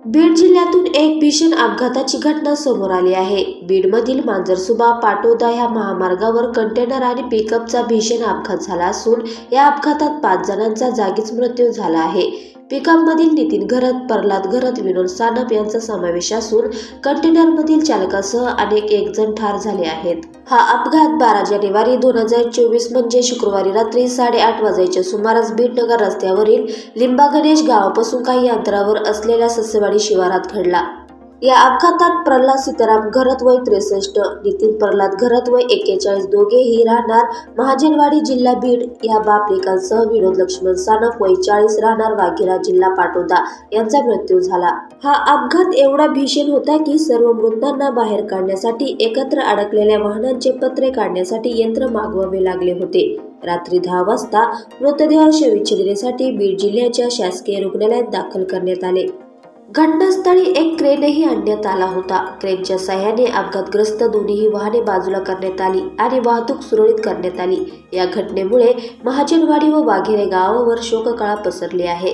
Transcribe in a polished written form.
बीड जिल्ह्यातून एक भीषण अपघाताची घटना समोर आली आहे। बीडमधील मांजरसुबा पाटोदा ह्या महामार्गावर कंटेनर आणि पिकअपचा भीषण अपघात झाला असून या अपघातात 5 जणांचा जागीच मृत्यू झाला आहे। पिकअपमधील नितीन घरत, प्रल्हाद घरत, विनोद सानप यांचा समावेश असून कंटेनरमधील चालकासह एक जण ठार झाले आहेत। हा अपघात 12 जानेवारी 2024 म्हणजे शुक्रवारी रात्री 8:30 वाजण्याच्या सुमारास बीड नगर रस्त्यावरील लिंबागणेश गावापासून काही अंतरावर असलेल्या ससेवाडी शिवारात घडला। या अपघातात प्रल्हाद सीताराम घरत वय 63, नितीन प्रल्हाद घरत वय 41 दोघेही राहणार महाजनवाडी जिल्हा बीड या बाप लेकांसह विनोद लक्ष्मण सानप वय 40 राहणार वाघेरा जिल्हा पाटोदा यांचा मृत्यू झाला। हा अपघात एवढा भीषण होता की सर्व मृतांना बाहेर काढण्यासाठी एकत्र अडकलेल्या वाहनांचे पत्रे काढण्यासाठी यंत्र मागवावे लागले होते। रात्री 10 वाजता मृतदेह शवविच्छेदनासाठी बीड जिल्ह्याच्या शासकीय रुग्णालयात दाखल करण्यात आले। घटनास्थळी एक क्रेनही आणण्यात आला होता। क्रेनच्या साहाय्याने अपघातग्रस्त दोन्ही वाहने बाजूला करण्यात आली आणि वाहतूक सुरळीत करण्यात आली। या घटनेमुळे महाजनवाडी व वाघेरे गावावर शोककळा पसरली आहे।